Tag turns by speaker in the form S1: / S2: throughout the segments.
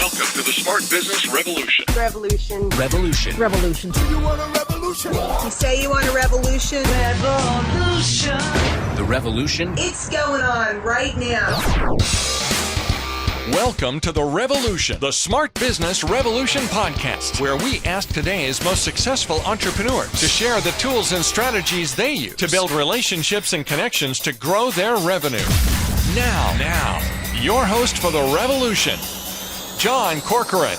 S1: Welcome to the Smart Business Revolution.
S2: Revolution.
S3: Revolution.
S2: Revolution.
S4: You want a revolution?
S2: You say you want a revolution?
S3: Revolution. The revolution.
S2: It's going on right now.
S1: Welcome to The Revolution, the Smart Business Revolution podcast, where we ask today's most successful entrepreneurs to share the tools and strategies they use to build relationships and connections to grow their revenue. Now, your host for The Revolution, John Corcoran.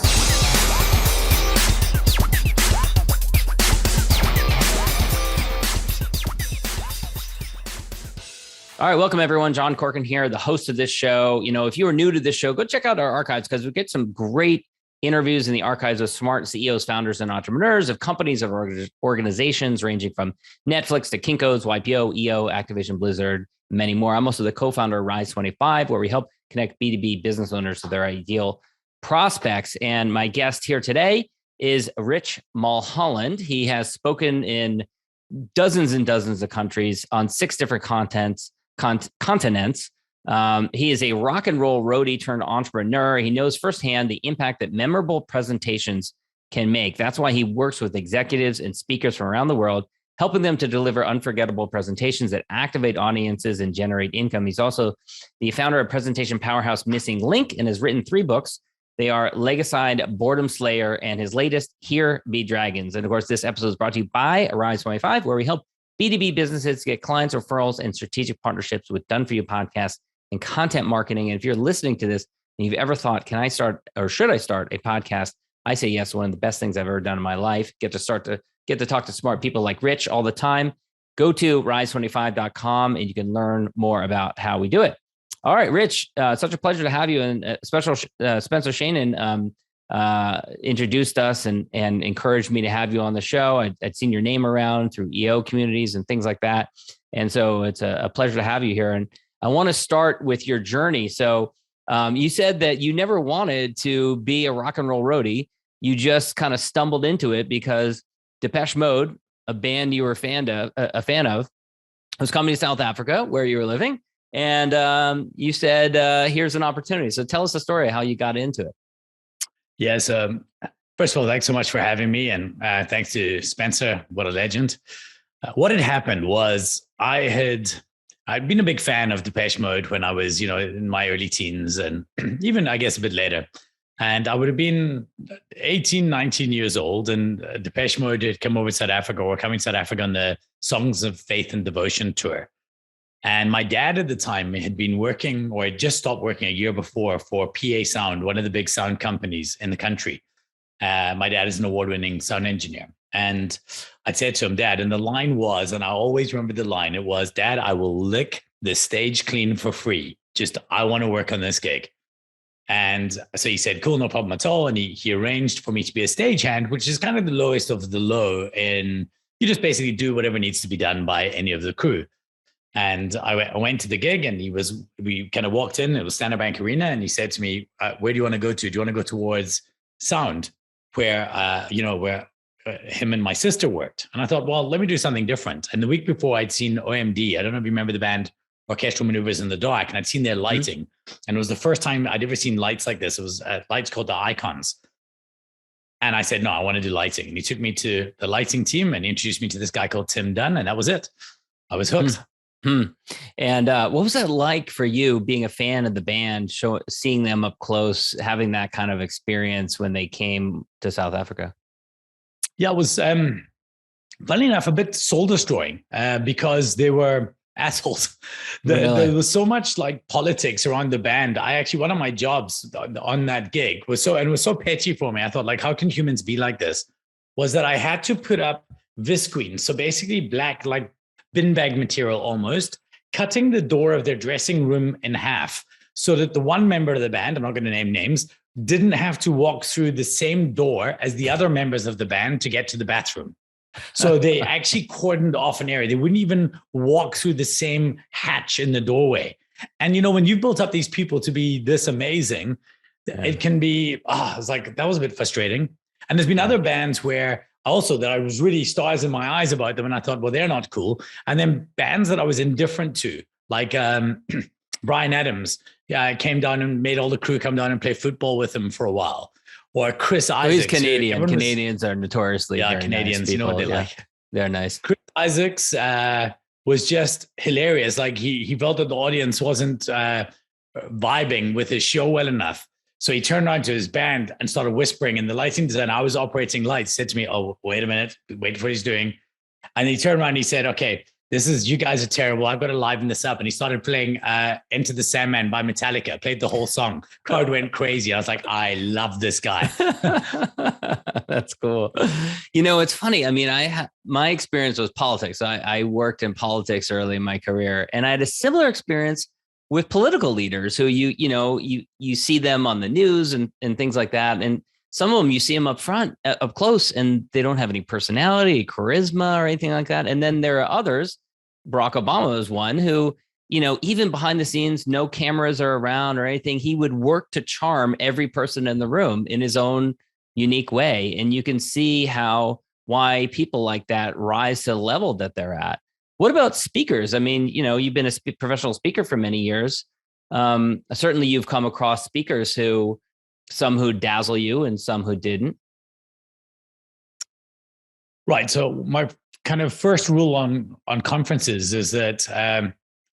S5: All right, welcome everyone. John Corcoran here, the host of this show. You know, if you are new to this show, go check out our archives because we get some great interviews in the archives of smart CEOs, founders, and entrepreneurs of companies, of organizations ranging from Netflix to Kinko's, YPO, EO, Activision Blizzard, many more. I'm also the co-founder of Rise25, where we help connect B2B business owners to their ideal prospects. And my guest here today is Rich Mulholland. He has spoken in dozens and dozens of countries on 6 different continents. He is a rock and roll roadie-turned-entrepreneur. He knows firsthand the impact that memorable presentations can make. That's why he works with executives and speakers from around the world, helping them to deliver unforgettable presentations that activate audiences and generate income. He's also the founder of presentation powerhouse Missing Link and has written 3 books. They are Legacide, Boredom Slayer, and his latest, Here Be Dragons. And of course, this episode is brought to you by Rise25, where we help B2B businesses get clients, referrals, and strategic partnerships with Done For You podcasts and content marketing. And if you're listening to this and you've ever thought, can I start or should I start a podcast? I say yes, one of the best things I've ever done in my life. Get to talk to smart people like Rich all the time. Go to rise25.com and you can learn more about how we do it. All right, Rich, such a pleasure to have you. And special Spencer Shannon introduced us and encouraged me to have you on the show. I'd seen your name around through EO communities and things like that. And so it's a pleasure to have you here. And I want to start with your journey. So you said that you never wanted to be a rock and roll roadie. You just kind of stumbled into it because Depeche Mode, a band you were a fan of, was coming to South Africa where you were living. And you said, here's an opportunity. So tell us the story of how you got into it.
S6: Yes. First of all, thanks so much for having me. And thanks to Spencer. What a legend. What had happened was I'd been a big fan of Depeche Mode when I was, in my early teens and even, I guess, a bit later. And I would have been 18, 19 years old. And Depeche Mode had come over to South Africa or coming to South Africa on the Songs of Faith and Devotion tour. And my dad at the time had been working or had just stopped working a year before for PA Sound, one of the big sound companies in the country. My dad is an award-winning sound engineer. And I said to him, Dad, and the line was, and I always remember the line, it was, Dad, I will lick the stage clean for free. I want to work on this gig. And so he said, cool, no problem at all. And he arranged for me to be a stagehand, which is kind of the lowest of the low in you just basically do whatever needs to be done by any of the crew. And I went to the gig and we kind of walked in, it was Standard Bank Arena. And he said to me, where do you want to go to? Do you want to go towards sound where him and my sister worked? And I thought, well, let me do something different. And the week before I'd seen OMD. I don't know if you remember the band Orchestral Maneuvers in the Dark. And I'd seen their lighting. Mm-hmm. And it was the first time I'd ever seen lights like this. It was lights called the Icons. And I said, no, I want to do lighting. And he took me to the lighting team and introduced me to this guy called Tim Dunn. And that was it. I was hooked. Mm-hmm.
S5: And what was that like for you being a fan of the band, seeing them up close, having that kind of experience when they came to South Africa?
S6: Yeah, it was, funny enough, a bit soul destroying because they were assholes. There was so much like politics around the band. One of my jobs on that gig was so petty for me. I thought, like, how can humans be like this? Was that I had to put up visqueen. So basically black, like, bin bag material almost, cutting the door of their dressing room in half so that the one member of the band, I'm not going to name names, didn't have to walk through the same door as the other members of the band to get to the bathroom. So they actually cordoned off an area. They wouldn't even walk through the same hatch in the doorway. And, when you've built up these people to be this amazing, it can be, it's like, that was a bit frustrating. And there's been other bands where also that I was really stars in my eyes about them. And I thought, well, they're not cool. And then bands that I was indifferent to, like Bryan Adams, came down and made all the crew come down and play football with him for a while. Or Chris Isaacs.
S5: He's Canadian. Canadians are notoriously very
S6: Canadians.
S5: Nice people.
S6: You know what they like.
S5: They're nice.
S6: Chris Isaacs was just hilarious. Like he felt that the audience wasn't vibing with his show well enough. So he turned around to his band and started whispering. And the lighting designer, I was operating lights, said to me, "Oh, wait a minute, wait for what he's doing." And he turned around and he said, "Okay, you guys are terrible. I've got to liven this up." And he started playing Enter the Sandman by Metallica, played the whole song. Crowd went crazy. I was like, I love this guy.
S5: That's cool. It's funny. I mean, my experience was politics. I worked in politics early in my career, and I had a similar experience with political leaders who you see them on the news and things like that. And some of them, you see them up front, up close, and they don't have any personality, charisma, or anything like that. And then there are others. Barack Obama is one who, even behind the scenes, no cameras are around or anything. He would work to charm every person in the room in his own unique way. And you can see why people like that rise to the level that they're at. What about speakers? I mean, you've been a professional speaker for many years. Certainly you've come across speakers some who dazzle you and some who didn't.
S6: Right. So my kind of first rule on conferences is that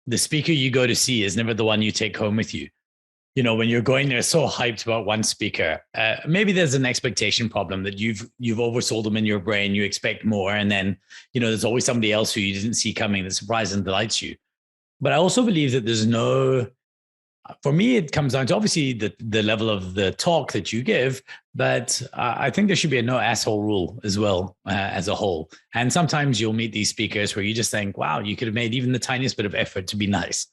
S6: the speaker you go to see is never the one you take home with you. When you're going there so hyped about one speaker, maybe there's an expectation problem that you've oversold them in your brain. You expect more. And then, there's always somebody else who you didn't see coming that surprises and delights you. But I also believe that for me, it comes down to obviously the level of the talk that you give, but I think there should be a no asshole rule as well as a whole. And sometimes you'll meet these speakers where you just think, wow, you could have made even the tiniest bit of effort to be nice.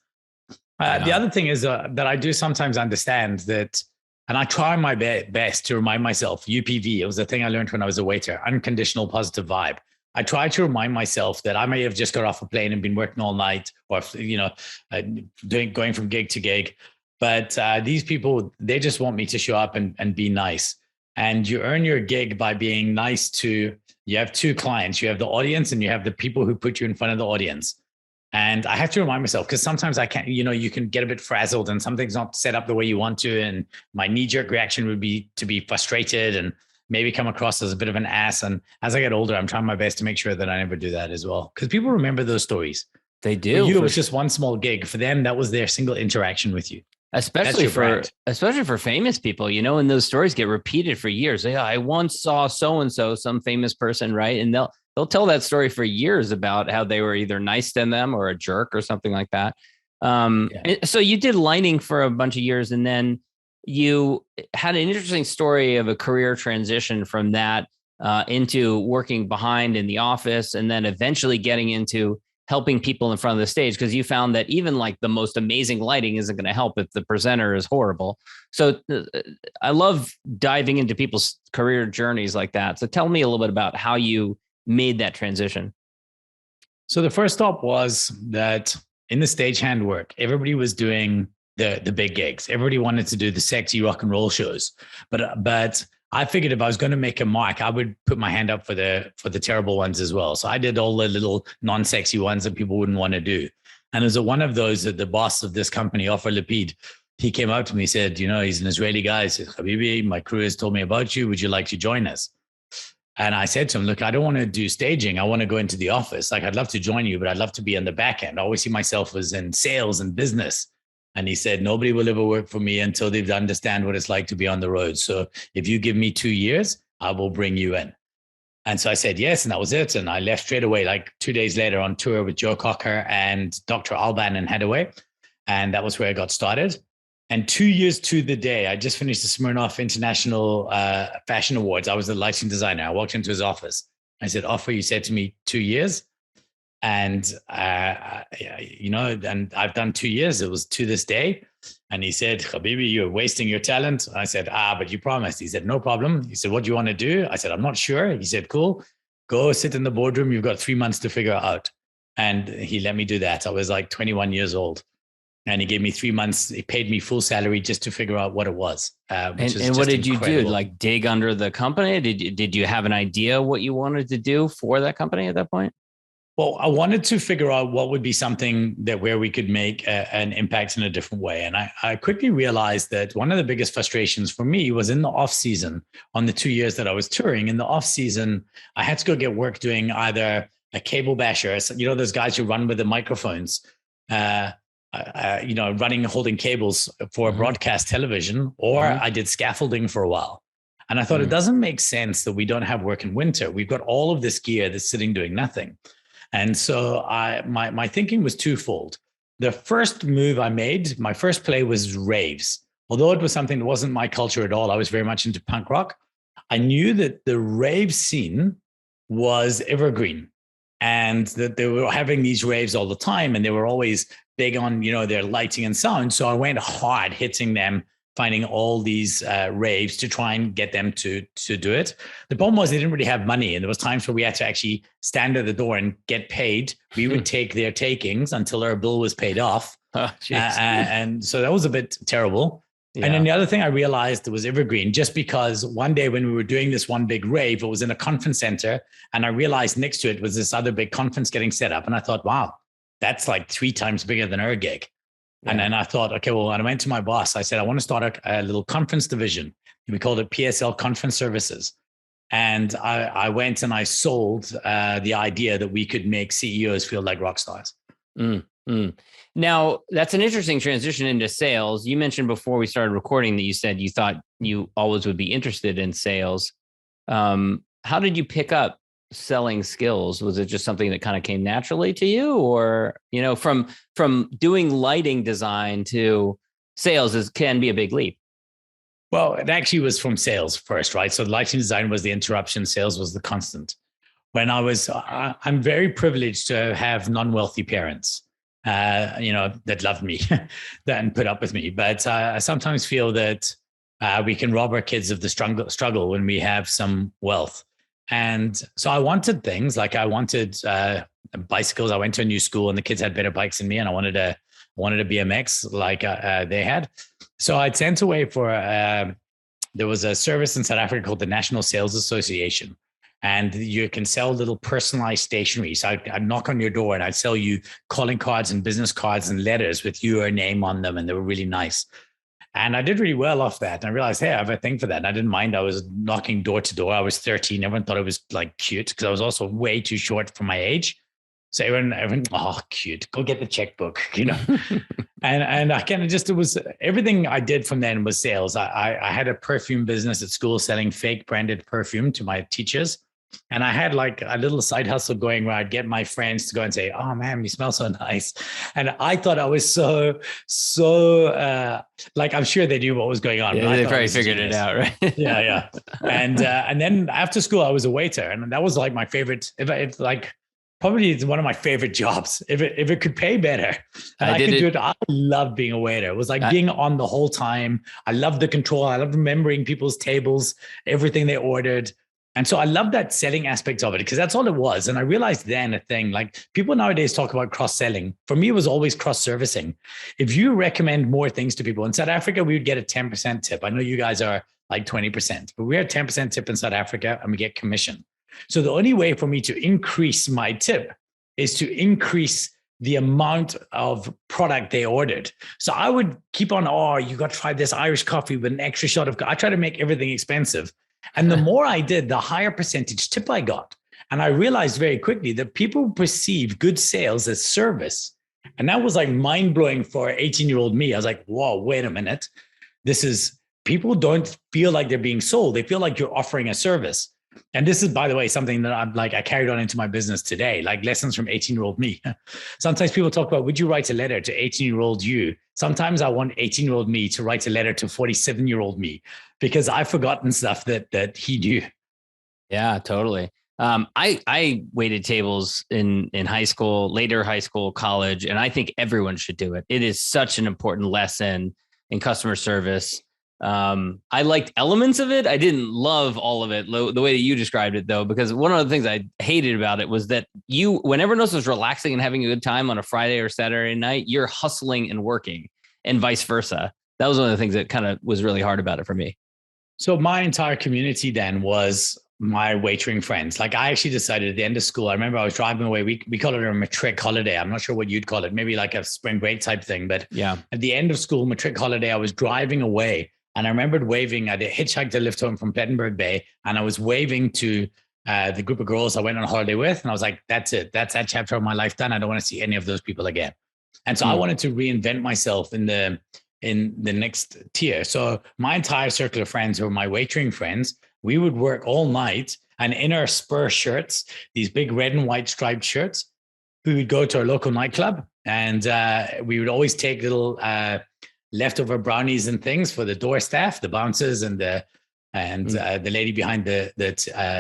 S6: The other thing is that I do sometimes understand that, and I try my best to remind myself, UPV, it was a thing I learned when I was a waiter, unconditional positive vibe. I try to remind myself that I may have just got off a plane and been working all night, or going from gig to gig. But these people, they just want me to show up and be nice. And you earn your gig by being nice to. You have two clients. You have the audience, and you have the people who put you in front of the audience. And I have to remind myself, because sometimes I can't. You can get a bit frazzled, and something's not set up the way you want to. And my knee-jerk reaction would be to be frustrated and maybe come across as a bit of an ass. And as I get older, I'm trying my best to make sure that I never do that as well. Because people remember those stories.
S5: They do.
S6: For you, it was just one small gig. For them, that was their single interaction with you. Especially
S5: for famous people, and those stories get repeated for years. Yeah, I once saw so-and-so, some famous person, right? And they'll tell that story for years about how they were either nice to them or a jerk or something like that. So you did lighting for a bunch of years, and then you had an interesting story of a career transition from that into working behind in the office, and then eventually getting into helping people in front of the stage, because you found that even like the most amazing lighting isn't going to help if the presenter is horrible. So I love diving into people's career journeys like that. So tell me a little bit about how you made that transition.
S6: So the first stop was that in the stagehand work, everybody was doing the big gigs. Everybody wanted to do the sexy rock and roll shows, but I figured if I was going to make a mark, I would put my hand up for the terrible ones as well. So I did all the little non-sexy ones that people wouldn't want to do. And as one of those, that the boss of this company, Ofer Lapid, he came out to me, said, he's an Israeli guy. He said, Habibi, my crew has told me about you. Would you like to join us? And I said to him, look, I don't want to do staging. I want to go into the office. Like, I'd love to join you, but I'd love to be on the back end. I always see myself as in sales and business. And he said, nobody will ever work for me until they understand what it's like to be on the road. So if you give me 2 years, I will bring you in. And so I said, yes. And that was it. And I left straight away, like 2 days later, on tour with Joe Cocker and Dr. Alban in Hathaway. And that was where I got started. And 2 years to the day, I just finished the Smirnoff International Fashion Awards. I was the lighting designer. I walked into his office. I said, Offer, you said to me 2 years. And, and I've done 2 years. It was to this day. And he said, Habibi, you're wasting your talent. I said, but you promised. He said, no problem. He said, what do you want to do? I said, I'm not sure. He said, cool. Go sit in the boardroom. You've got 3 months to figure it out. And he let me do that. I was like 21 years old. And he gave me 3 months. He paid me full salary just to figure out what it was.
S5: And what did you do? Like dig under the company? Did you have an idea what you wanted to do for that company at that point?
S6: Well, I wanted to figure out what would be something that where we could make an impact in a different way. And I quickly realized that one of the biggest frustrations for me was in the off season. On the 2 years that I was touring, in the off season, I had to go get work doing either a cable basher, those guys who run with the microphones, holding cables for broadcast television, or I did scaffolding for a while. And I thought it doesn't make sense that we don't have work in winter. We've got all of this gear that's sitting doing nothing. And so my thinking was twofold. The first move I made, my first play was raves. Although it was something that wasn't my culture at all, I was very much into punk rock. I knew that the rave scene was evergreen and that they were having these raves all the time. And they were always big on, their lighting and sound. So I went hard hitting them, finding all these raves to try and get them to do it. The problem was they didn't really have money. And there was times where we had to actually stand at the door and get paid. We would take their takings until our bill was paid off. And so that was a bit terrible. Yeah. And then the other thing I realized was evergreen, just because one day when we were doing this one big rave, it was in a conference center. And I realized next to it was this other big conference getting set up. And I thought, wow, that's like 3 times bigger than our gig. Yeah. And then I thought, okay, well, I went to my boss. I said, I want to start a little conference division. We called it PSL Conference Services. And I went and I sold the idea that we could make CEOs feel like rock stars.
S5: Now, that's an interesting transition into sales. You mentioned before we started recording that you said you thought you always would be interested in sales. How did you pick up selling skills? Was it just something that kind of came naturally to you, or from doing lighting design to sales can be a big leap?
S6: Well, it actually was from sales first, right? So lighting design was the interruption, sales was the constant. When I'm very privileged to have non-wealthy parents, that loved me and put up with me. But I sometimes feel that we can rob our kids of the struggle when we have some wealth. And so I wanted things like I wanted bicycles. I went to a new school and the kids had better bikes than me, and I wanted a BMX like they had. So I'd sent away for there was a service in South Africa called the National Sales Association, and you can sell little personalized stationery. So I'd knock on your door and I'd sell you calling cards and business cards and letters with your name on them, and they were really nice. And I did really well off that. And I realized, hey, I have a thing for that. And I didn't mind. I was knocking door to door. I was 13. Everyone thought I was like cute because I was also way too short for my age. So everyone, oh, cute. Go get the checkbook, And I kind of it was everything I did from then was sales. I had a perfume business at school selling fake branded perfume to my teachers. And I had like a little side hustle going where I'd get my friends to go and say, oh man, you smell so nice. And I thought I was so like, I'm sure they knew what was going on.
S5: Yeah, they probably figured it out, right?
S6: Yeah. And then after school, I was a waiter. And that was like my favorite, if like, probably it's one of my favorite jobs. If it could pay better, and I could do it. I loved being a waiter. It was like being on the whole time. I loved the control. I loved remembering people's tables, everything they ordered. And so I love that selling aspect of it because that's all it was. And I realized then a thing, like people nowadays talk about cross-selling. For me, it was always cross-servicing. If you recommend more things to people in South Africa, we would get a 10% tip. I know you guys are like 20%, but we're a 10% tip in South Africa and we get commission. So the only way for me to increase my tip is to increase the amount of product they ordered. So I would keep on, oh, you got to try this Irish coffee with an extra shot of, I try to make everything expensive. And the more I did, the higher percentage tip I got. And I realized very quickly that people perceive good sales as service. And that was like mind blowing for 18-year-old me. I was like, whoa, wait a minute. People don't feel like they're being sold. They feel like you're offering a service. And this is, by the way, something that I carried on into my business today, like lessons from 18-year-old me. Sometimes people talk about, would you write a letter to 18-year-old you? Sometimes I want 18-year-old me to write a letter to 47-year-old me because I've forgotten stuff that he knew.
S5: Yeah, totally. I waited tables in high school, later high school, college, and I think everyone should do it. It is such an important lesson in customer service. I liked elements of it. I didn't love all of it the way that you described it, though, because one of the things I hated about it was that when everyone else was relaxing and having a good time on a Friday or Saturday night, you're hustling and working, and vice versa. That was one of the things that kind of was really hard about it for me.
S6: So my entire community then was my waitering friends. Like I actually decided at the end of school, I remember I was driving away. We call it a matric holiday. I'm not sure what you'd call it. Maybe like a spring break type thing. But
S5: yeah,
S6: at the end of school, matric holiday, I was driving away and I remembered waving. I hitchhiked a lift home from Plettenberg Bay and I was waving to the group of girls I went on holiday with. And I was like, that's it. That's that chapter of my life done. I don't want to see any of those people again. And so I wanted to reinvent myself in the next tier. So my entire circle of friends who were my waitering friends, we would work all night, and in our Spur shirts, these big red and white striped shirts, we would go to our local nightclub, and we would always take little leftover brownies and things for the door staff, the bouncers, and the lady behind the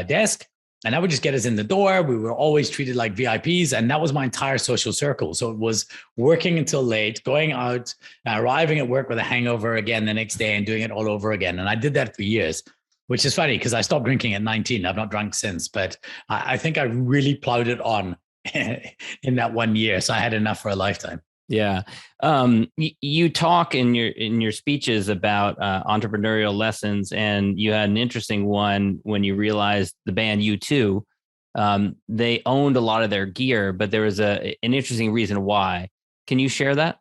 S6: desk. And that would just get us in the door. We were always treated like VIPs. And that was my entire social circle. So it was working until late, going out, arriving at work with a hangover again the next day and doing it all over again. And I did that for years, which is funny because I stopped drinking at 19. I've not drunk since, but I think I really plowed it on in that 1 year. So I had enough for a lifetime.
S5: Yeah. You talk in your speeches about entrepreneurial lessons, and you had an interesting one when you realized the band U2, they owned a lot of their gear, but there was an interesting reason why. Can you share that?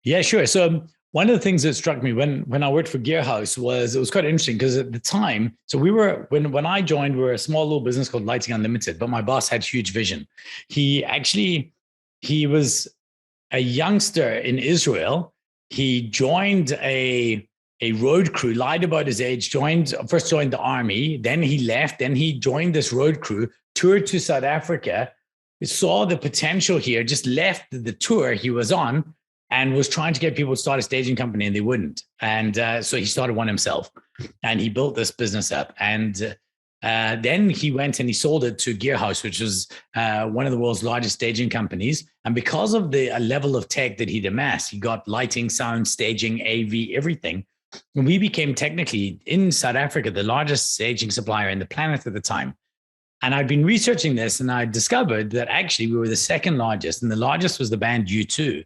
S6: Yeah, sure. So one of the things that struck me when I worked for Gearhouse was it was quite interesting because at the time, so we were, when I joined, we were a small little business called Lighting Unlimited, but my boss had huge vision. He was a youngster in Israel. He joined a road crew, lied about his age, first joined the army, then he left, then he joined this road crew, toured to South Africa, saw the potential here, just left the tour he was on and was trying to get people to start a staging company and they wouldn't. And so he started one himself and he built this business up. And then he went and he sold it to Gearhouse, which was one of the world's largest staging companies. And because of the level of tech that he'd amassed, he got lighting, sound, staging, AV, everything. And we became technically in South Africa, the largest staging supplier in the planet at the time. And I'd been researching this and I discovered that actually we were the second largest and the largest was the band U2.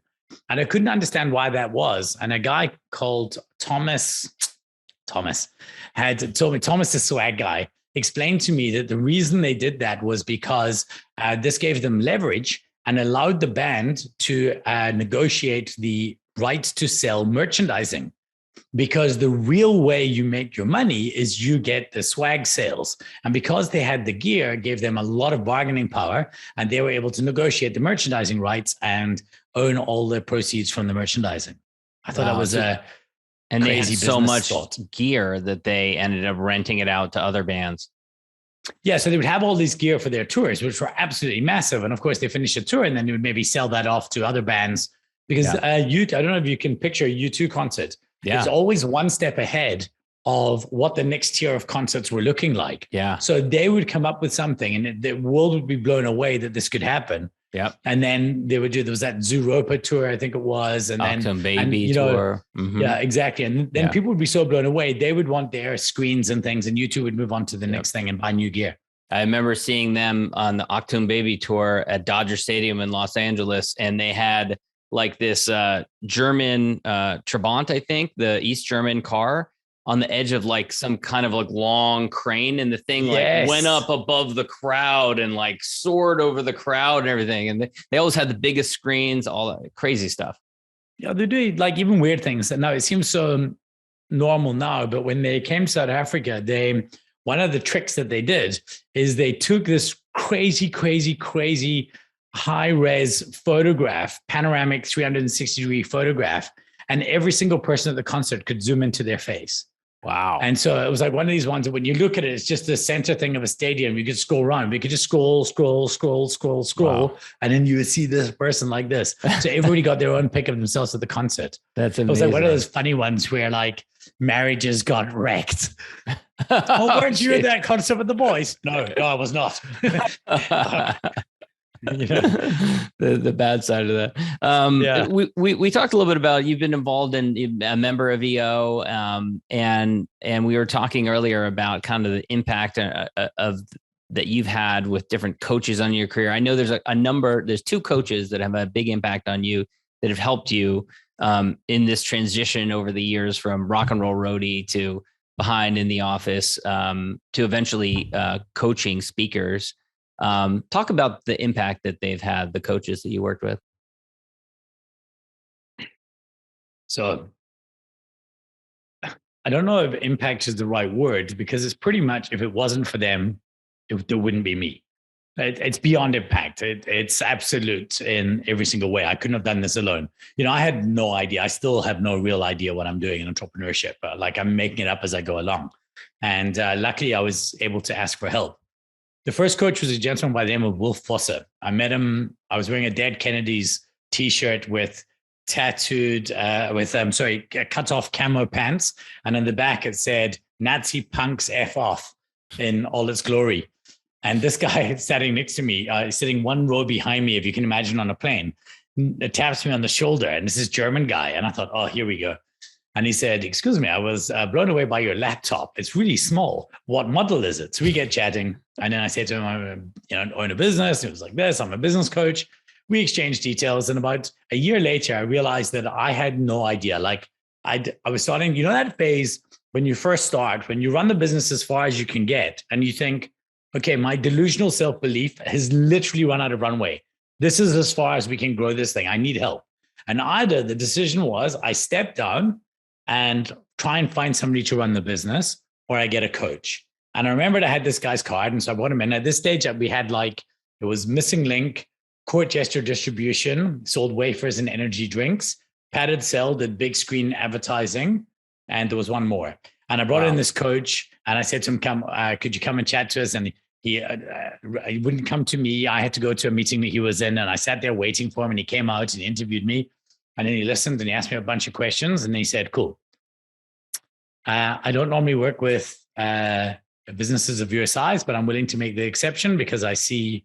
S6: And I couldn't understand why that was. And a guy called Thomas had told me, Thomas, the swag guy, explained to me that the reason they did that was because this gave them leverage and allowed the band to negotiate the right to sell merchandising. Because the real way you make your money is you get the swag sales. And because they had the gear, it gave them a lot of bargaining power and they were able to negotiate the merchandising rights and own all the proceeds from the merchandising. I thought that was a
S5: and they had
S6: crazy
S5: so much
S6: thought.
S5: gear that they ended up renting it out to other bands.
S6: Yeah, so they would have all these gear for their tours, which were absolutely massive. And of course, they finish a tour and then they would maybe sell that off to other bands. Because I don't know if you can picture a U2 concert. Yeah. It's always one step ahead of what the next tier of concerts were looking like.
S5: Yeah.
S6: So they would come up with something and the world would be blown away that this could happen.
S5: Yeah.
S6: And then there was that Zooropa tour, I think it was. And
S5: Octum
S6: then
S5: Baby tour.
S6: Mm-hmm. Yeah, exactly. And then people would be so blown away. They would want their screens and things and U2 would move on to the next thing and buy new gear.
S5: I remember seeing them on the Octum Baby tour at Dodger Stadium in Los Angeles. And they had like this German Trabant, I think, the East German car on the edge of like some kind of like long crane. And the thing like went up above the crowd and like soared over the crowd and everything. And they always had the biggest screens, all that crazy stuff.
S6: Yeah, they do like even weird things. Now it seems so normal now, but when they came to South Africa, one of the tricks that they did is they took this crazy high-res photograph, panoramic 360-degree photograph, and every single person at the concert could zoom into their face.
S5: Wow.
S6: And so it was like one of these ones that when you look at it, it's just the center thing of a stadium. You could scroll around. We could just scroll. Wow. And then you would see this person like this. So everybody got their own pic of themselves at the concert.
S5: That's amazing.
S6: It was like one of those funny ones where like marriages got wrecked. Oh, weren't you at that concert with the boys? No, I was not.
S5: The bad side of that. We talked a little bit about you've been involved in a member of EO, and we were talking earlier about kind of the impact of that you've had with different coaches on your career. I know there's two coaches that have a big impact on you that have helped you in this transition over the years from rock and roll roadie to behind in the office to eventually coaching speakers. Talk about the impact that they've had, the coaches that you worked with.
S6: So I don't know if impact is the right word, because it's pretty much, if it wasn't for them, there wouldn't be me. It's beyond impact. It's absolute in every single way. I couldn't have done this alone. I had no idea. I still have no real idea what I'm doing in entrepreneurship. Like, I'm making it up as I go along. And luckily, I was able to ask for help. The first coach was a gentleman by the name of Wolf Fosse. I met him. I was wearing a Dead Kennedys t-shirt with cut off camo pants. And in the back, it said, "Nazi punks F off," in all its glory. And this guy sitting next to me, sitting one row behind me, if you can imagine, on a plane, taps me on the shoulder. And this is German guy. And I thought, oh, here we go. And he said, "Excuse me, I was blown away by your laptop. It's really small. What model is it?" So we get chatting. And then I said to him, I own a business. It was like this. I'm a business coach. We exchanged details. And about a year later, I realized that I had no idea. Like, I was starting, that phase when you first start, when you run the business as far as you can get, and you think, okay, my delusional self-belief has literally run out of runway. This is as far as we can grow this thing. I need help. And either the decision was I step down and try and find somebody to run the business, or I get a coach. And I remembered I had this guy's card. And so I brought him in. At this stage, we had it was Missing Link, Court Gesture Distribution, sold wafers and energy drinks, Padded Cell did big screen advertising, and there was one more. And I brought in this coach, and I said to him, could you come and chat to us? And he wouldn't come to me. I had to go to a meeting that he was in, and I sat there waiting for him, and he came out and he interviewed me, and then he listened and he asked me a bunch of questions, and then he said, "Cool. I don't normally work with businesses of your size, but I'm willing to make the exception because I see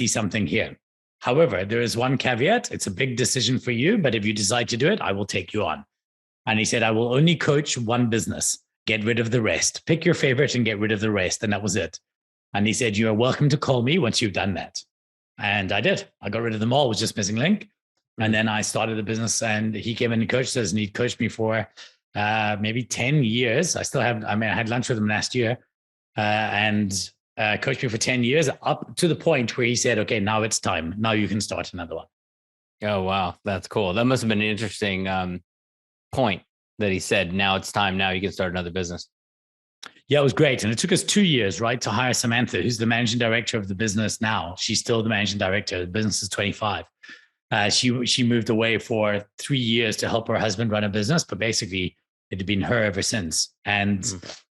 S6: something here. However, there is one caveat. It's a big decision for you, but if you decide to do it, I will take you on." And he said, "I will only coach one business. Get rid of the rest. Pick your favorite and get rid of the rest." And that was it. And he said, "You are welcome to call me once you've done that." And I did. I got rid of them all. It was just Missing Link. And then I started a business, and he came in and coached us, and he coached me for maybe 10 years. I had lunch with him last year and coached me for 10 years, up to the point where he said, "Okay, now it's time. Now you can start another one."
S5: Oh, wow. That's cool. That must have been an interesting point that he said, "Now it's time. Now you can start another business."
S6: Yeah, it was great. And it took us 2 years, right, to hire Samantha, who's the managing director of the business now. She's still the managing director. The business is 25. She moved away for 3 years to help her husband run a business, but basically it had been her ever since. And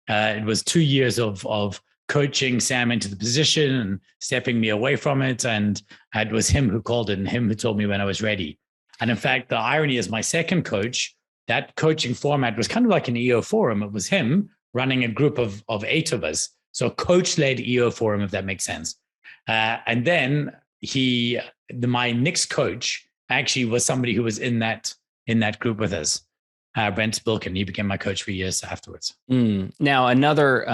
S6: it was 2 years of coaching Sam into the position and stepping me away from it. And it was him who called it and him who told me when I was ready. And in fact, the irony is my second coach, that coaching format was kind of like an EO forum. It was him running a group of 8 of us. So coach-led EO forum, if that makes sense. And then my next coach actually was somebody who was in that group with us. Brent Bilkin, he became my coach for years afterwards.
S5: Now, another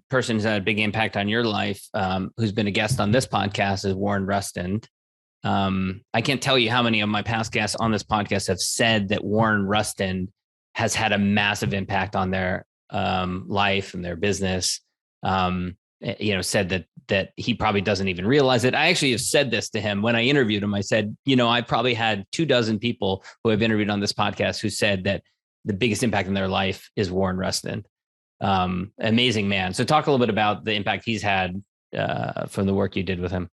S5: person who's had a big impact on your life, who's been a guest on this podcast, is Warren Rustand. I can't tell you how many of my past guests on this podcast have said that Warren Rustand has had a massive impact on their life and their business. Said that he probably doesn't even realize it. I actually have said this to him when I interviewed him. I said, I probably had 24 people who I've interviewed on this podcast who said that the biggest impact in their life is Warren Rustand. Amazing man. So talk a little bit about the impact he's had from the work you did with him.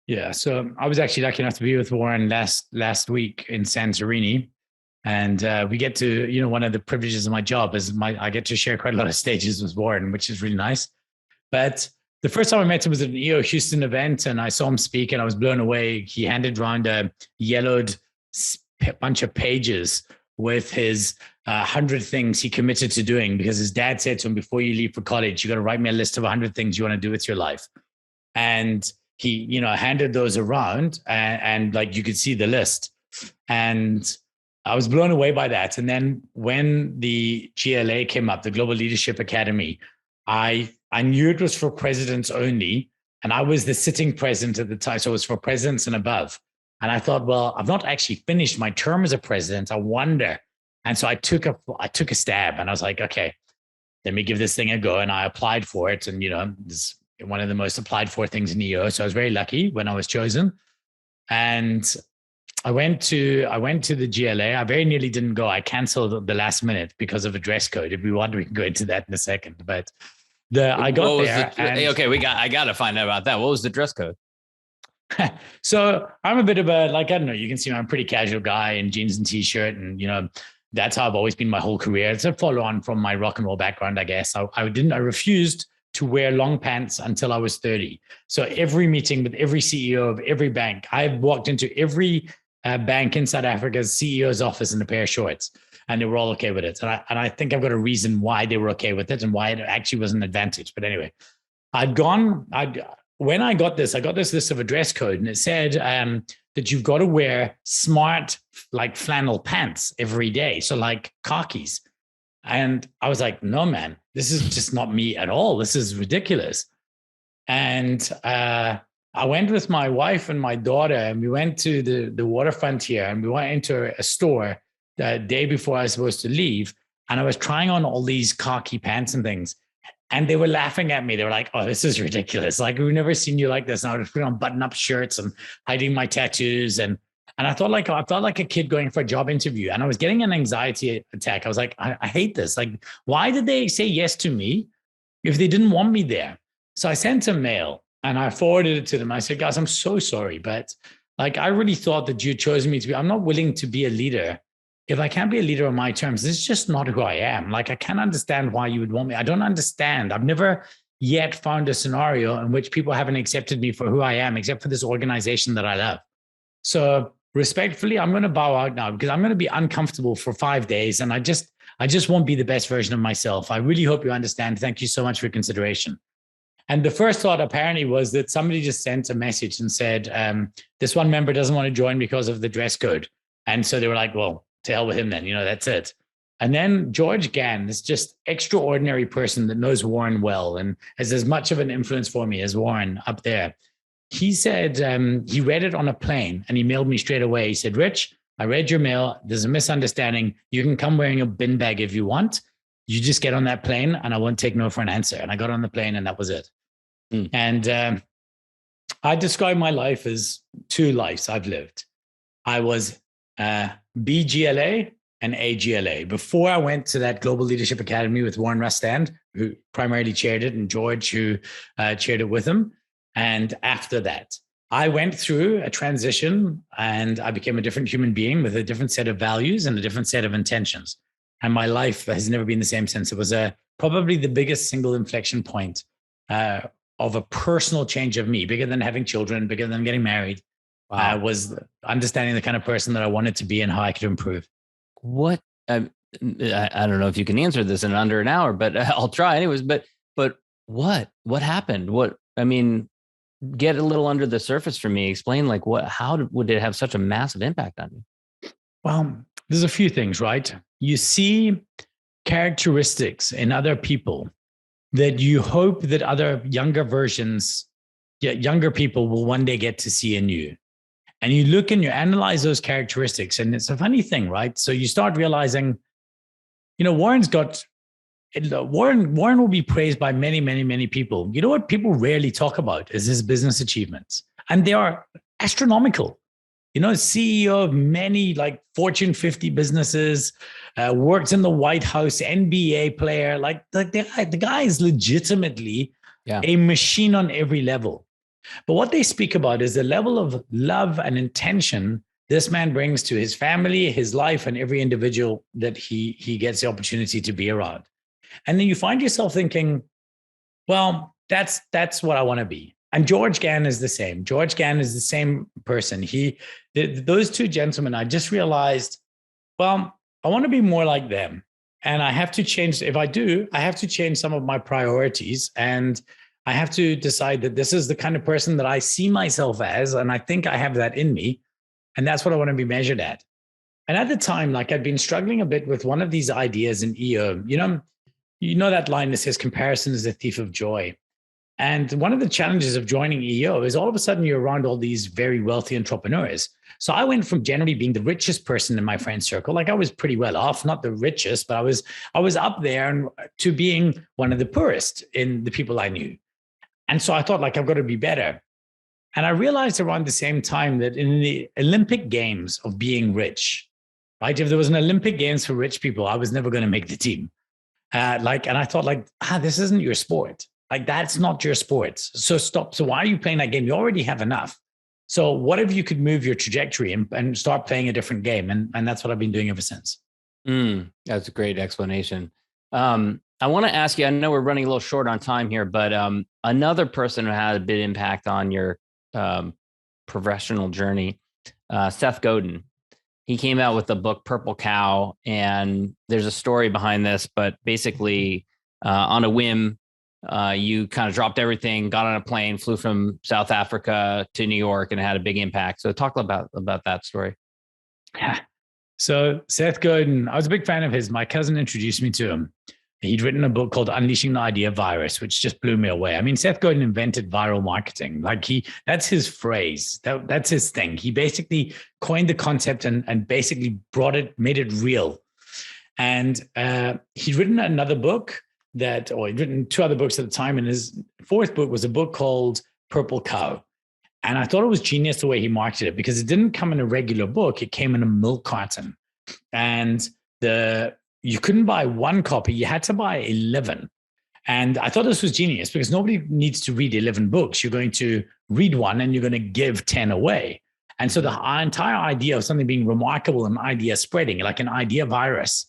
S6: Yeah. So I was actually lucky enough to be with Warren last week in Santorini. And we get to, one of the privileges of my job is I get to share quite a lot of stages with Warren, which is really nice. But the first time I met him was at an EO Houston event, and I saw him speak, and I was blown away. He handed around a yellowed bunch of pages with his 100 things he committed to doing, because his dad said to him, "Before you leave for college, you got to write me a list of 100 things you want to do with your life." And he, handed those around, and like you could see the list. And I was blown away by that. And then when the GLA came up, the Global Leadership Academy, I knew it was for presidents only. And I was the sitting president at the time. So it was for presidents and above. And I thought, well, I've not actually finished my term as a president. I wonder And so I took a stab, and I was like, okay, let me give this thing a go. And I applied for it. And, this is one of the most applied for things in EO. So I was very lucky when I was chosen. And I went to the GLA. I very nearly didn't go. I canceled the last minute because of a dress code. If we want, we can go into that in a second. But I got there.
S5: I got to find out about that. What was the dress code?
S6: So I'm a bit of a, I don't know, you can see I'm a pretty casual guy in jeans and t-shirt. And, that's how I've always been my whole career. It's a follow on from my rock and roll background, I guess. I refused to wear long pants until I was 30. So every meeting with every CEO of every bank, I've walked into every bank in South Africa's CEO's office in a pair of shorts, and they were all okay with it. And I think I've got a reason why they were okay with it and why it actually was an advantage. But anyway, when I got this list of a dress code, and it said that you've got to wear smart, like flannel pants every day. So like khakis. And I was like, no, man, this is just not me at all. This is ridiculous. And I went with my wife and my daughter, and we went to the waterfront here, and we went into a store the day before I was supposed to leave. And I was trying on all these khaki pants and things. And they were laughing at me. They were like, oh, this is ridiculous. Like, we've never seen you like this. And I was putting on button-up shirts and hiding my tattoos. And I felt like a kid going for a job interview. And I was getting an anxiety attack. I was like, I hate this. Like, why did they say yes to me if they didn't want me there? So I sent a mail and I forwarded it to them. I said, guys, I'm so sorry. But like, I really thought that you chose me to be, I'm not willing to be a leader. If I can't be a leader on my terms, this is just not who I am. Like, I can't understand why you would want me. I don't understand. I've never yet found a scenario in which people haven't accepted me for who I am, except for this organization that I love. So respectfully, I'm going to bow out now because I'm going to be uncomfortable for 5 days. And I just won't be the best version of myself. I really hope you understand. Thank you so much for your consideration. And the first thought apparently was that somebody just sent a message and said, this one member doesn't want to join because of the dress code. And so they were like, well, to hell with him then, that's it. And then George Gann, this just extraordinary person that knows Warren well and has as much of an influence for me as Warren up there. He said he read it on a plane and he mailed me straight away. He said, Rich, I read your mail. There's a misunderstanding. You can come wearing a bin bag if you want. You just get on that plane and I won't take no for an answer. And I got on the plane and that was it. And I describe my life as two lives I've lived. I was BGLA and AGLA. Before I went to that Global Leadership Academy with Warren Rustand, who primarily chaired it, and George, who chaired it with him. And after that, I went through a transition and I became a different human being with a different set of values and a different set of intentions. And my life has never been the same since. It was probably the biggest single inflection point of a personal change of me, bigger than having children, bigger than getting married. Wow. Was understanding the kind of person that I wanted to be and how I could improve.
S5: What I don't know if you can answer this in under an hour, but I'll try anyways. But what happened? Get a little under the surface for me. Explain how would it have such a massive impact on you?
S6: Well, there's a few things, right? You see characteristics in other people that you hope that other younger people will one day get to see in you. And you look and you analyze those characteristics. And it's a funny thing, right? So you start realizing, Warren will be praised by many, many, many people. You know what people rarely talk about is his business achievements. And they are astronomical. CEO of many Fortune 50 businesses, works in the White House, NBA player. The guy is legitimately a machine on every level. But what they speak about is the level of love and intention this man brings to his family, his life, and every individual that he gets the opportunity to be around. And then you find yourself thinking, well, that's what I want to be. And George Gann is the same. George Gann is the same person. Those two gentlemen, I just realized, well, I want to be more like them. And I have to change. If I do, I have to change some of my priorities. And I have to decide that this is the kind of person that I see myself as, and I think I have that in me. And that's what I want to be measured at. And at the time, I'd been struggling a bit with one of these ideas in EO. You know that line that says comparison is the thief of joy. And one of the challenges of joining EO is all of a sudden you're around all these very wealthy entrepreneurs. So I went from generally being the richest person in my friend circle, like I was pretty well off, not the richest, but I was up there, and to being one of the poorest in the people I knew. And so I thought, like, I've got to be better. And I realized around the same time that in the Olympic Games of being rich, right? If there was an Olympic Games for rich people, I was never going to make the team. And I thought, like, this isn't your sport. Like, that's not your sport. So stop. So why are you playing that game? You already have enough. So what if you could move your trajectory and start playing a different game? And that's what I've been doing ever since.
S5: That's a great explanation. I want to ask you, I know we're running a little short on time here, but another person who had a big impact on your professional journey, Seth Godin. He came out with the book Purple Cow, and there's a story behind this, but basically on a whim, you kind of dropped everything, got on a plane, flew from South Africa to New York, and had a big impact. So talk about that story.
S6: So Seth Godin, I was a big fan of his. My cousin introduced me to him. He'd written a book called Unleashing the Idea Virus, which just blew me away. I mean, Seth Godin invented viral marketing. Like that's his phrase. That's his thing. He basically coined the concept and basically made it real. And he'd written another book he'd written 2 other books at the time. And his 4th book was a book called Purple Cow. And I thought it was genius the way he marketed it, because it didn't come in a regular book. It came in a milk carton. And you couldn't buy 1 copy. You had to buy 11. And I thought this was genius, because nobody needs to read 11 books. You're going to read 1 and you're going to give 10 away. And so the entire idea of something being remarkable and idea spreading, like an idea virus,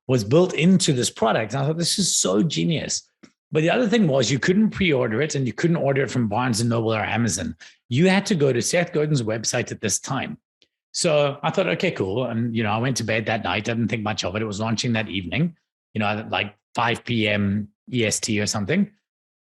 S6: was built into this product. And I thought, this is so genius. But the other thing was, you couldn't pre-order it, and you couldn't order it from Barnes & Noble or Amazon. You had to go to Seth Godin's website at this time. So I thought, okay, cool. And, I went to bed that night. I didn't think much of it. It was launching that evening, at like 5 p.m. EST or something. And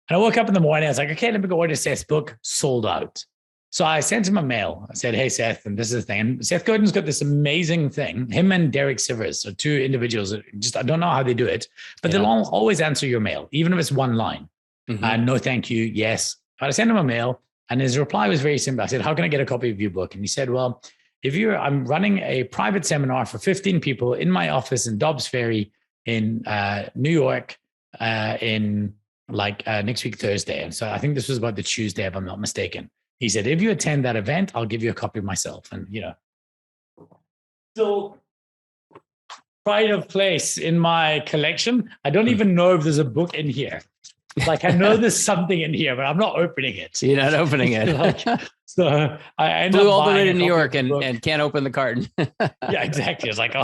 S6: I woke up in the morning. I was like, okay, let me go order Seth's book. Sold out. So I sent him a mail. I said, hey, Seth, and this is the thing. And Seth Godin's got this amazing thing. Him and Derek Sivers, so 2 individuals. I don't know how they do it, but they'll always answer your mail, even if it's 1 line. No, thank you. Yes. But I sent him a mail, and his reply was very simple. I said, how can I get a copy of your book? And he said, well, I'm running a private seminar for 15 people in my office in Dobbs Ferry in New York in next week, Thursday. And so I think this was about the Tuesday, if I'm not mistaken. He said, if you attend that event, I'll give you a copy myself. And, still pride of place in my collection. I don't even know if there's a book in here. Like, I know there's something in here, but I'm not opening it.
S5: You're not opening it.
S6: So I
S5: flew all the way to New York and can't open the carton.
S6: Yeah, exactly. It's like,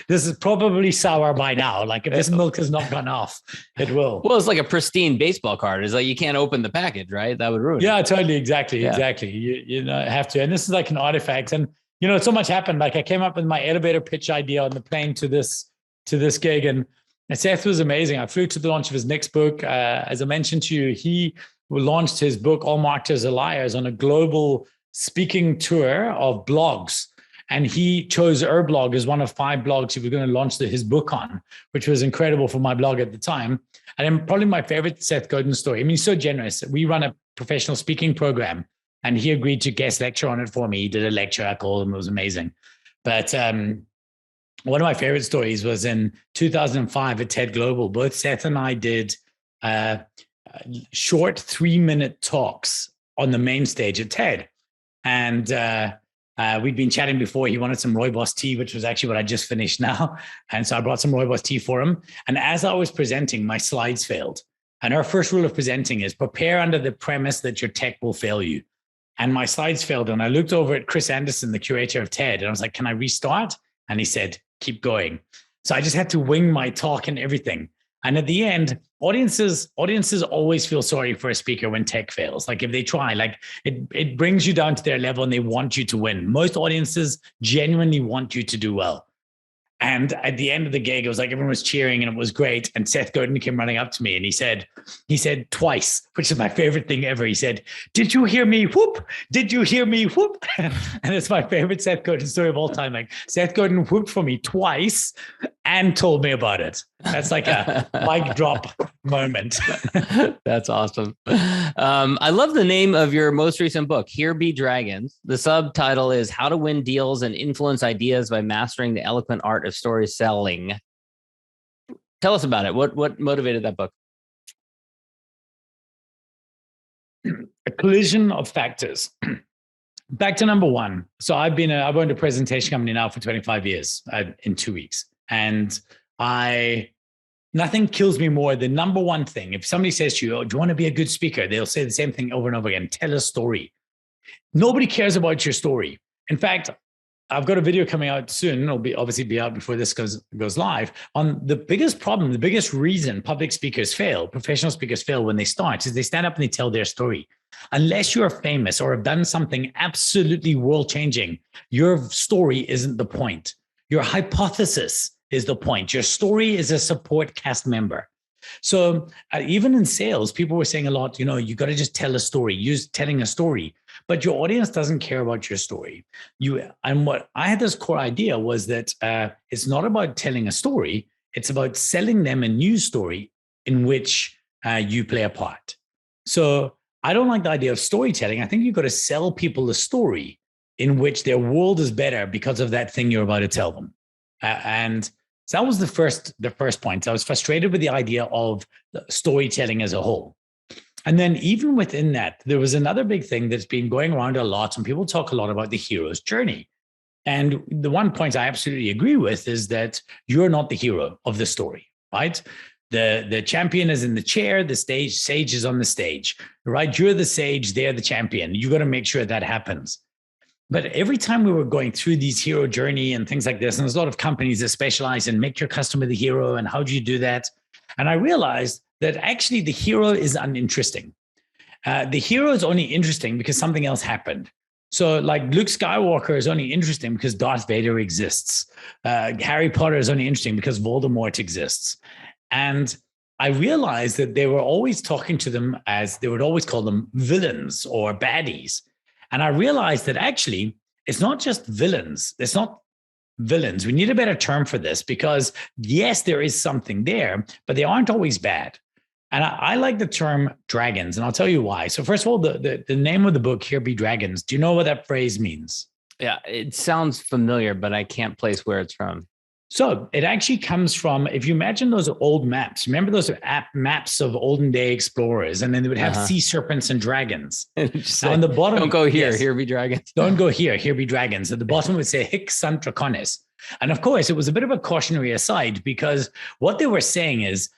S6: this is probably sour by now. Like, if this milk has not gone off, it will.
S5: Well, it's like a pristine baseball card. It's like, you can't open the package, right? That would ruin it.
S6: Yeah, totally. Exactly. You have to. And this is like an artifact. And, so much happened. Like, I came up with my elevator pitch idea on the plane to this gig. And Seth was amazing. I flew to the launch of his next book. As I mentioned to you, he launched his book, All Marketers Are Liars, on a global speaking tour of blogs. And he chose Blog as one of 5 blogs he was going to launch his book on, which was incredible for my blog at the time. And then probably my favorite Seth Godin story. I mean, he's so generous. We run a professional speaking program, and he agreed to guest lecture on it for me. He did a lecture. I called him. It was amazing. But one of my favorite stories was in 2005 at TED Global. Both Seth and I did short 3-minute talks on the main stage at TED. And we'd been chatting before. He wanted some rooibos tea, which was actually what I just finished now. And so I brought some rooibos tea for him. And as I was presenting, my slides failed. And our first rule of presenting is prepare under the premise that your tech will fail you. And my slides failed. And I looked over at Chris Anderson, the curator of TED, and I was like, can I restart? And he said, keep going. So I just had to wing my talk and everything. And at the end, audiences always feel sorry for a speaker when tech fails. Like, if they try, like, it brings you down to their level and they want you to win. Most audiences genuinely want you to do well. And at the end of the gig, it was like everyone was cheering and it was great. And Seth Godin came running up to me and he said twice, which is my favorite thing ever. He said, did you hear me? Whoop. Did you hear me? Whoop. And it's my favorite Seth Godin story of all time. Like, Seth Godin whooped for me twice and told me about it. That's like a mic drop moment.
S5: That's awesome. I love the name of your most recent book, Here Be Dragons. The subtitle is How to Win Deals and Influence Ideas by Mastering the Eloquent Art of Story Selling. Tell us about it. What motivated that book?
S6: A collision of factors. Back to number one. So I've owned a presentation company now for 25 years in 2 weeks. And nothing kills me more than number one thing. If somebody says to you, oh, do you want to be a good speaker? They'll say the same thing over and over again. Tell a story. Nobody cares about your story. In fact, I've got a video coming out soon. It'll obviously be out before this goes live on the biggest problem, the biggest reason public speakers fail, professional speakers fail when they start is they stand up and they tell their story. Unless you're famous or have done something absolutely world-changing, your story isn't the point. Your hypothesis is the point. Your story is a support cast member. So even in sales, people were saying a lot, you got to just tell a story, use telling a story, but your audience doesn't care about your story. And what I had this core idea was that it's not about telling a story. It's about selling them a new story in which you play a part. So I don't like the idea of storytelling. I think you've got to sell people a story in which their world is better because of that thing you're about to tell them. And so that was the first point. I was frustrated with the idea of storytelling as a whole. And then even within that, there was another big thing that's been going around a lot, and people talk a lot about the hero's journey. And the one point I absolutely agree with is that you're not the hero of the story, right? The champion is in the chair, the sage is on the stage, right? You're the sage, they're the champion. You got to make sure that happens. But every time we were going through these hero journey and things like this, and there's a lot of companies that specialize in make your customer the hero, and how do you do that? And I realized that actually the hero is uninteresting. The hero is only interesting because something else happened. So like Luke Skywalker is only interesting because Darth Vader exists. Harry Potter is only interesting because Voldemort exists. And I realized that they were always talking to them as they would always call them villains or baddies. And I realized that actually it's not just villains. It's not villains. We need a better term for this because yes, there is something there, but they aren't always bad. And I like the term dragons, and I'll tell you why. So first of all, the name of the book, Here Be Dragons. Do you know what that phrase means?
S5: Yeah, it sounds familiar, but I can't place where it's from.
S6: So it actually comes from, if you imagine those old maps, remember those maps of olden day explorers, and then they would have sea serpents and dragons.
S5: Say,
S6: on the bottom,
S5: don't go here,
S6: yes,
S5: here be dragons.
S6: Don't go here be dragons. At the bottom would say Hic sunt draconis. And of course, it was a bit of a cautionary aside because what they were saying is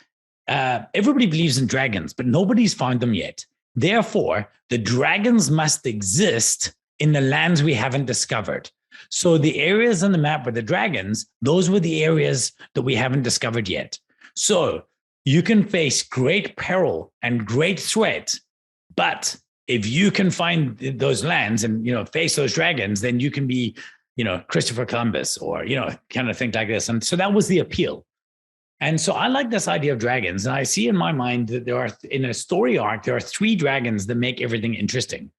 S6: everybody believes in dragons, but nobody's found them yet. Therefore, the dragons must exist in the lands we haven't discovered. So the areas on the map with the dragons, those were the areas that we haven't discovered yet. So you can face great peril and great threat, but if you can find those lands and, face those dragons, then you can be, Christopher Columbus or, kind of think like this. And so that was the appeal. And so I like this idea of dragons. And I see in my mind that in a story arc, there are 3 dragons that make everything interesting.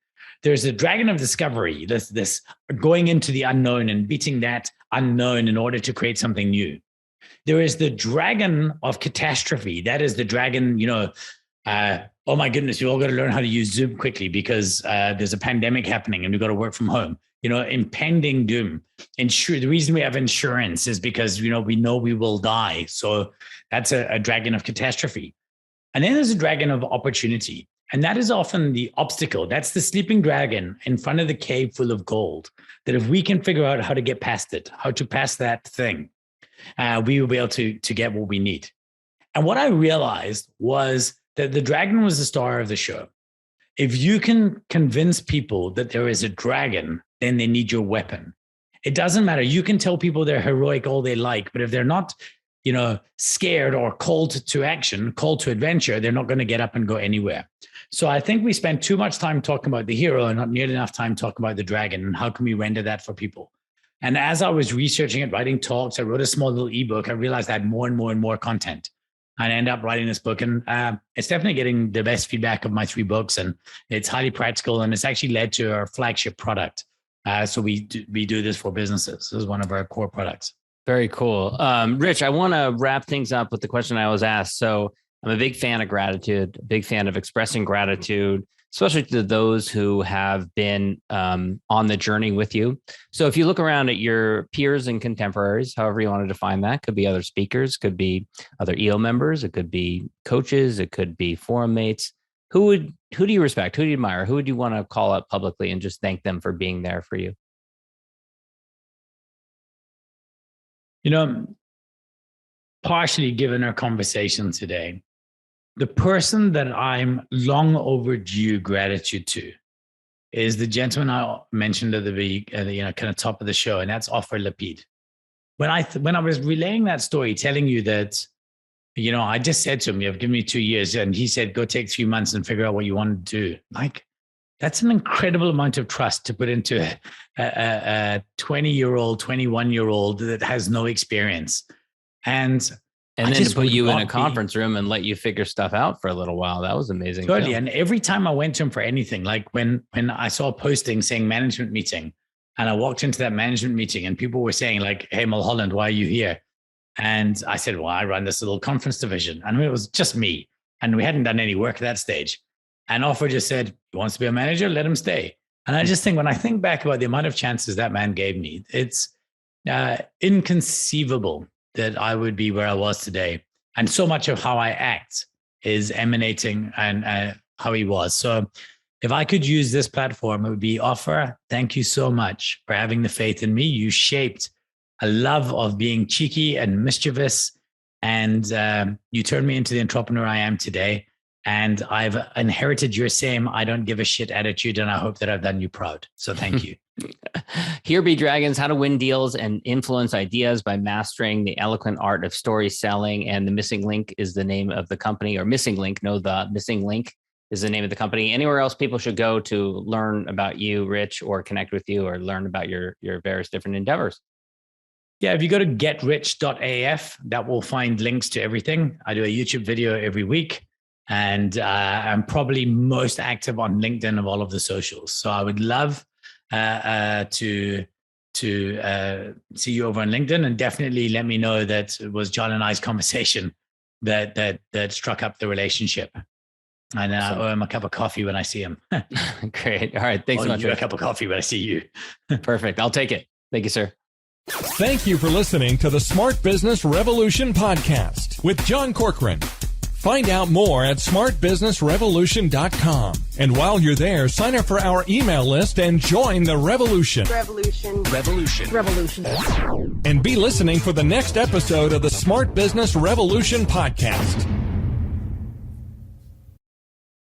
S6: There's a dragon of discovery, this going into the unknown and beating that unknown in order to create something new. There is the dragon of catastrophe. That is the dragon, oh my goodness, you all got to learn how to use Zoom quickly because there's a pandemic happening and we've got to work from home. Impending doom. The reason we have insurance is because, we know we will die. So that's a dragon of catastrophe. And then there's a dragon of opportunity. And that is often the obstacle. That's the sleeping dragon in front of the cave full of gold. That if we can figure out how to get past it, how to pass that thing, we will be able to get what we need. And what I realized was that the dragon was the star of the show. If you can convince people that there is a dragon, then they need your weapon. It doesn't matter. You can tell people they're heroic all they like, but if they're not, scared or called to action, called to adventure, they're not going to get up and go anywhere. So I think we spent too much time talking about the hero and not nearly enough time talking about the dragon and how can we render that for people. And as I was researching it, writing talks, I wrote a small little ebook. I realized I had more and more and more content. And I ended up writing this book. And it's definitely getting the best feedback of my 3 books. And it's highly practical. And it's actually led to our flagship product. So we do this for businesses. This is one of our core products.
S5: Very cool. Rich, I want to wrap things up with the question I was asked. So I'm a big fan of gratitude, a big fan of expressing gratitude, especially to those who have been on the journey with you. So if you look around at your peers and contemporaries, however you want to define that, could be other speakers, could be other EO members, it could be coaches, it could be forum mates. Who do you respect? Who do you admire? Who would you want to call out publicly and just thank them for being there for you?
S6: Partially given our conversation today, the person that I'm long overdue gratitude to is the gentleman I mentioned at the kind of top of the show, and that's Offer Lapid. When I was relaying that story, telling you that, I just said to him, "You've given me 2 years," and he said, "Go take 3 months and figure out what you want to do." Like, that's an incredible amount of trust to put into a 20-year-old, 21-year-old that has no experience, and
S5: then to put you in a conference room and let you figure stuff out for a little while. That was amazing.
S6: Totally. And every time I went to him for anything, like when I saw a posting saying management meeting, and I walked into that management meeting and people were saying like, "Hey, Mulholland, why are you here?" And I said, "Well, I run this little conference division." And it was just me. And we hadn't done any work at that stage. And Offer just said, "He wants to be a manager, let him stay." And I just think, when I think back about the amount of chances that man gave me, it's inconceivable that I would be where I was today. And so much of how I act is emanating and how he was. So if I could use this platform, it would be, Offer, thank you so much for having the faith in me. You shaped a love of being cheeky and mischievous, and you turned me into the entrepreneur I am today. And I've inherited your same "I don't give a shit" attitude, and I hope that I've done you proud. So thank you.
S5: Here Be Dragons, how to win deals and influence ideas by mastering the eloquent art of story selling. And The Missing Link is the name of the company, or Missing Link. No, The Missing Link is the name of the company. Anywhere else people should go to learn about you, Rich, or connect with you, or learn about your various different endeavors?
S6: Yeah, if you go to getrich.af, that will find links to everything. I do a YouTube video every week. And I'm probably most active on LinkedIn of all of the socials. So I would love to see you over on LinkedIn, and definitely let me know that it was John and I's conversation that struck up the relationship. And I owe him a cup of coffee when I see him.
S5: Great. All right. Thanks so much.
S6: A cup of coffee when I see you.
S5: Perfect. I'll take it. Thank you, sir.
S1: Thank you for listening to the Smart Business Revolution podcast with John Corcoran. Find out more at smartbusinessrevolution.com. And while you're there, sign up for our email list and join the revolution.
S3: Revolution.
S1: And be listening for the next episode of the Smart Business Revolution podcast.